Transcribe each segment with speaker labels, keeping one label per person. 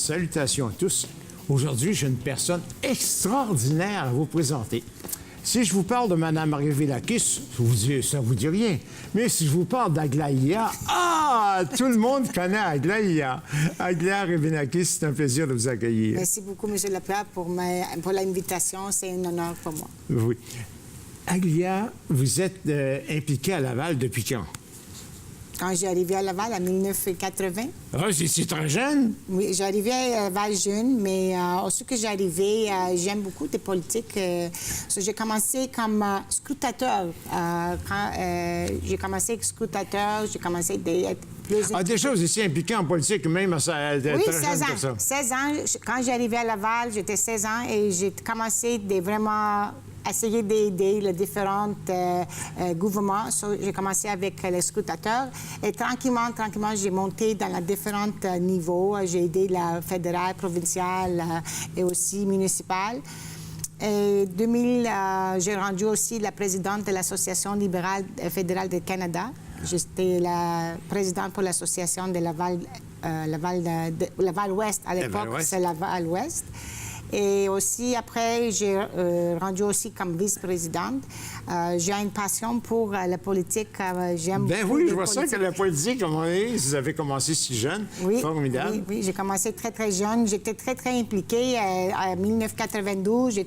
Speaker 1: Salutations à tous. Aujourd'hui, j'ai une personne extraordinaire à vous présenter. Si je vous parle de Mme Revilakis, ça vous dit rien. Mais si je vous parle d'Aglaïa, tout le monde connaît Aglaïa. Aglaïa Revilakis, c'est un plaisir de vous accueillir.
Speaker 2: Merci beaucoup, M. Lapierre, pour l'invitation. C'est un honneur pour moi.
Speaker 1: Oui. Aglaïa, vous êtes impliquée à Laval depuis quand?
Speaker 2: Quand j'ai arrivé à Laval en 1980.
Speaker 1: Ah, c'est très jeune?
Speaker 2: Oui, j'arrivais à Laval jeune, mais aussi que j'arrivais, j'aime beaucoup les politiques. J'ai commencé comme scrutateur. Quand j'ai commencé scrutateur, j'ai commencé d'être plus...
Speaker 1: déjà, vous étiez impliqué en politique, même à
Speaker 2: oui,
Speaker 1: très
Speaker 2: 16
Speaker 1: jeune
Speaker 2: ans.
Speaker 1: que ça.
Speaker 2: 16 ans. Quand j'arrivais à Laval, j'étais 16 ans et j'ai commencé de vraiment essayer d'aider les différents gouvernements. J'ai commencé avec les scrutateurs et tranquillement, j'ai monté dans les différents niveaux. J'ai aidé la fédérale, provinciale et aussi municipale. En 2000, j'ai rendu aussi la présidente de l'Association libérale fédérale du Canada. J'étais la présidente pour l'association de Laval-Ouest. À l'époque, c'est Laval-Ouest. Et aussi, après, j'ai rendu aussi comme vice-présidente. J'ai une passion pour la politique. J'aime beaucoup
Speaker 1: oui, je vois ça que la politique, vous avez commencé si jeune.
Speaker 2: Oui,
Speaker 1: formidable.
Speaker 2: Oui, j'ai commencé très, très jeune. J'étais très, très impliquée. En 1992, j'ai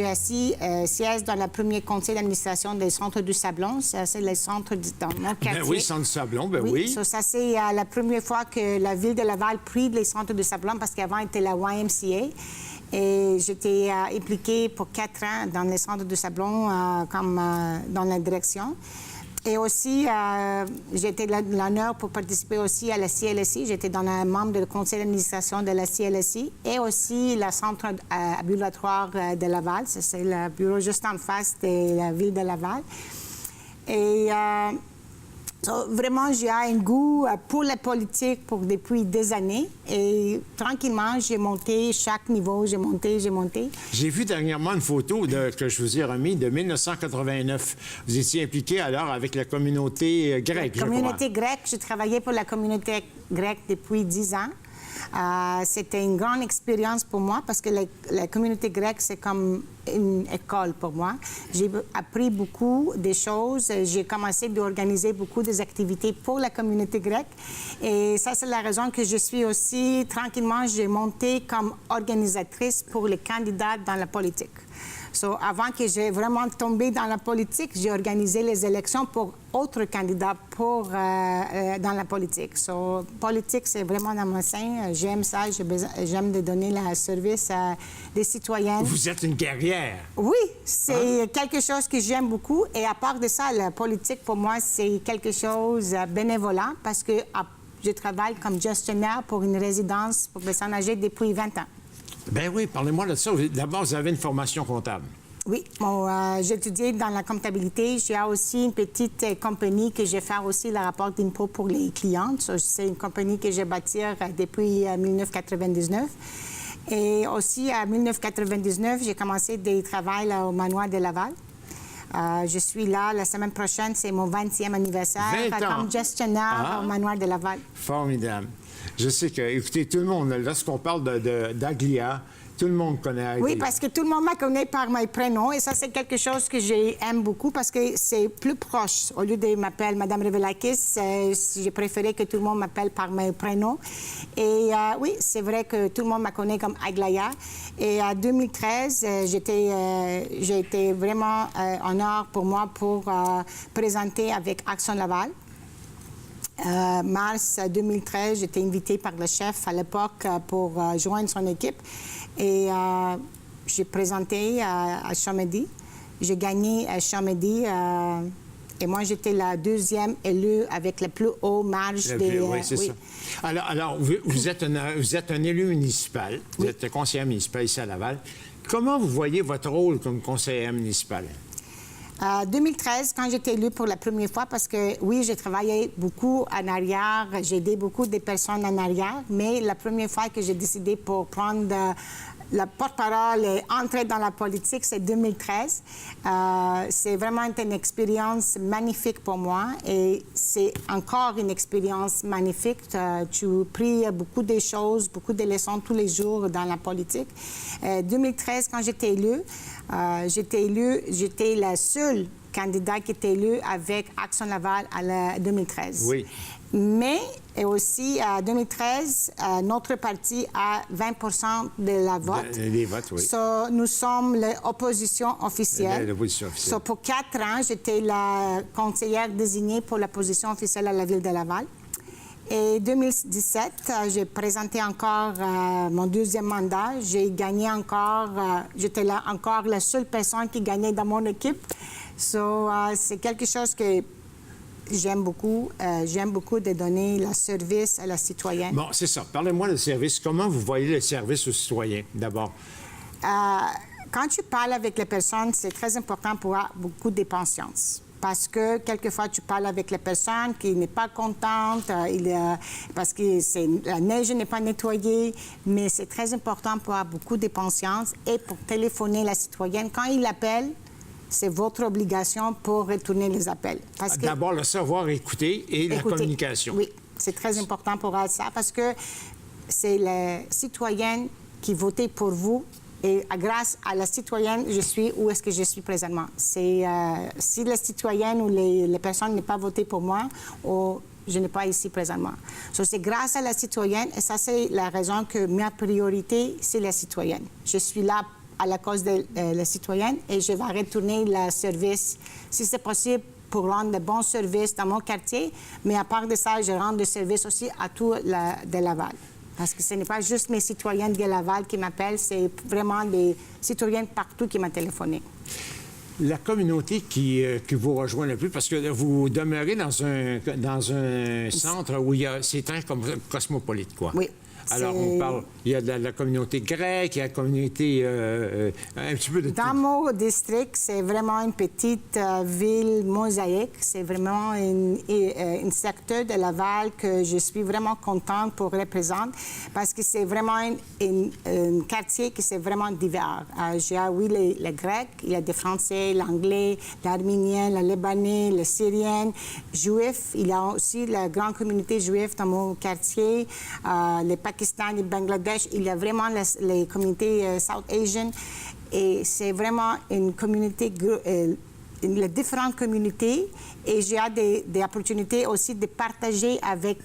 Speaker 2: assis siège dans le premier conseil d'administration des Centres du Sablon. C'est le centre dans mon quartier.
Speaker 1: Oui, Centre du Sablon, oui.
Speaker 2: Ça, c'est la première fois que la ville de Laval prit les Centres du Sablon parce qu'avant, c'était la YMCA. Et j'étais impliquée pour 4 ans dans les Centres du Sablon, dans la direction. Et aussi, j'ai été l'honneur pour participer aussi à la CLSI. J'étais membre du conseil d'administration de la CLSI et aussi le centre ambulatoire de Laval. C'est le bureau juste en face de la ville de Laval. Et vraiment, j'ai un goût pour la politique depuis des années. Et tranquillement, j'ai monté chaque niveau, j'ai monté.
Speaker 1: J'ai vu dernièrement une photo que je vous ai remise de 1989. Vous étiez impliqué alors avec la communauté grecque,
Speaker 2: La communauté grecque, j'ai travaillé pour la communauté grecque depuis 10 ans. C'était une grande expérience pour moi parce que la communauté grecque, c'est comme une école pour moi. J'ai appris beaucoup de choses. J'ai commencé à organiser beaucoup des activités pour la communauté grecque. Et ça, c'est la raison que je suis aussi, tranquillement, j'ai monté comme organisatrice pour les candidats dans la politique. Avant que j'ai vraiment tombé dans la politique, j'ai organisé les élections pour autres candidats dans la politique. Politique, c'est vraiment dans mon sein. J'aime ça. J'aime de donner le service à des citoyens.
Speaker 1: Vous êtes une guerrière.
Speaker 2: Oui, c'est quelque chose que j'aime beaucoup. Et à part de ça, la politique, pour moi, c'est quelque chose de bénévolat parce que je travaille comme gestionnaire pour une résidence pour personnes âgées depuis 20 ans.
Speaker 1: Ben oui, parlez-moi de ça. D'abord, vous avez une formation comptable.
Speaker 2: Oui, j'ai étudié dans la comptabilité. J'ai aussi une petite compagnie que je fais aussi le rapport d'impôt pour les clients. C'est une compagnie que j'ai bâtie depuis 1999. Et aussi, en 1999, j'ai commencé des travaux au manoir de Laval. Je suis là la semaine prochaine, c'est mon 20e anniversaire comme gestionnaire au manoir de Laval.
Speaker 1: Formidable. Je sais que, écoutez, tout le monde, lorsqu'on parle d'Aglaïa, tout le monde connaît Aglaïa.
Speaker 2: Oui, parce que tout le monde me connaît par mes prénoms et ça, c'est quelque chose que j'aime beaucoup parce que c'est plus proche. Au lieu de m'appeler Mme Revilakis, j'ai préféré que tout le monde m'appelle par mes prénoms. Et oui, c'est vrai que tout le monde me connaît comme Aglaïa. Et en 2013, j'ai été vraiment honneur pour moi pour présenter avec Action Laval. Mars 2013, j'étais invitée par le chef à l'époque pour joindre son équipe. Et j'ai présenté à Chomedey. J'ai gagné à Chomedey. Et moi, j'étais la deuxième élue avec la plus haute marge des...
Speaker 1: Oui, c'est ça. Alors vous êtes un élu municipal. Vous êtes conseiller municipal ici à Laval. Comment vous voyez votre rôle comme conseiller municipal?
Speaker 2: 2013, quand j'étais élue pour la première fois, parce que oui, j'ai travaillé beaucoup en arrière, j'ai aidé beaucoup de personnes en arrière, mais la première fois que j'ai décidé pour prendre la porte-parole est entrée dans la politique, c'est 2013. C'est vraiment une expérience magnifique pour moi et c'est encore une expérience magnifique. Tu pris beaucoup de choses, beaucoup de leçons tous les jours dans la politique. 2013, quand j'étais élue, j'étais la seule candidate qui était élue avec Action Laval à 2013.
Speaker 1: Oui.
Speaker 2: Mais aussi, en 2013, notre parti a 20 de la vote.
Speaker 1: Les votes, oui.
Speaker 2: Nous sommes l'opposition officielle.
Speaker 1: L'opposition officielle.
Speaker 2: Pour 4 ans, j'étais la conseillère désignée pour l'opposition officielle à la ville de Laval. Et 2017, j'ai présenté encore mon deuxième mandat. J'ai gagné encore, j'étais là encore la seule personne qui gagnait dans mon équipe. C'est quelque chose que j'aime beaucoup. J'aime beaucoup de donner le service à la citoyenne.
Speaker 1: Bon, c'est ça. Parlez-moi de service. Comment vous voyez le service aux citoyens, d'abord?
Speaker 2: Quand tu parles avec les personnes, c'est très important pour avoir beaucoup de patience. Parce que quelquefois, tu parles avec les personnes qui n'est pas contente, parce que la neige n'est pas nettoyée, mais c'est très important pour avoir beaucoup de patience et pour téléphoner la citoyenne. Quand il appelle, c'est votre obligation pour retourner les appels.
Speaker 1: D'abord, le savoir écouter et la communication.
Speaker 2: Oui, c'est très important pour ça parce que c'est les citoyennes qui votent pour vous. Et grâce à la citoyenne, je suis où est-ce que je suis présentement. Si la citoyenne ou les personnes n'ont pas voté pour moi, je n'ai pas ici présentement. C'est grâce à la citoyenne, et ça, c'est la raison que ma priorité, c'est la citoyenne. Je suis là à la cause de la citoyenne et je vais retourner le service, si c'est possible, pour rendre de bons services dans mon quartier. Mais à part de ça, je rends des services aussi à tout de Laval. Parce que ce n'est pas juste mes citoyennes de Laval qui m'appellent, c'est vraiment des citoyennes partout qui m'ont téléphoné.
Speaker 1: La communauté qui vous rejoint le plus, parce que vous demeurez dans un centre où c'est très cosmopolite, quoi.
Speaker 2: Oui.
Speaker 1: Alors, on parle, il y a de la communauté grecque, il y a la communauté un petit peu de tout.
Speaker 2: Dans mon district, c'est vraiment une petite ville mosaïque. C'est vraiment un secteur de Laval que je suis vraiment contente pour représenter parce que c'est vraiment un quartier qui est vraiment divers. Oui, les Grecs, il y a des Français, l'Anglais, l'Arménien, le Libanais, le Syrien, Juifs. Il y a aussi la grande communauté juive dans mon quartier, les Pakistan et Bangladesh, il y a vraiment les communautés South Asian et c'est vraiment une communauté, les différentes communautés et j'ai des opportunités aussi de partager avec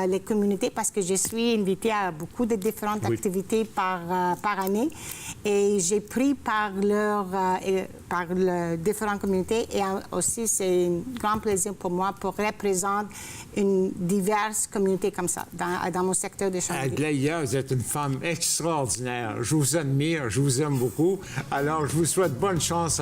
Speaker 2: les communautés parce que je suis invitée à beaucoup de différentes activités par année et j'ai pris par les différentes communautés et aussi c'est un grand plaisir pour moi pour représenter une diverse communauté comme ça dans mon secteur de Chambéry.
Speaker 1: Aglaïa, vous êtes une femme extraordinaire. Je vous admire, je vous aime beaucoup. Alors, je vous souhaite bonne chance,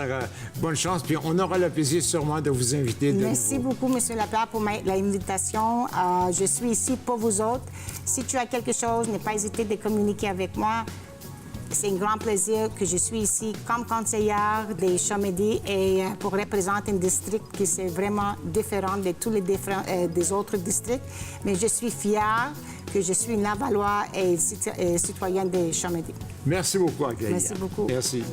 Speaker 1: puis on aura le plaisir sûrement de vous inviter de
Speaker 2: Merci
Speaker 1: nouveau.
Speaker 2: beaucoup, M. Lapierre, pour l'invitation. Je suis ici pour vous autres. Si tu as quelque chose, n'hésite pas hésiter de communiquer avec moi. C'est un grand plaisir que je suis ici comme conseillère des Chambéry et pour représenter un district qui est vraiment différent de tous les des autres districts. Mais je suis fière que je suis une Lavalloise et citoyenne des Chambéry.
Speaker 1: Merci beaucoup, Aglaïa.
Speaker 2: Merci beaucoup.
Speaker 1: Merci.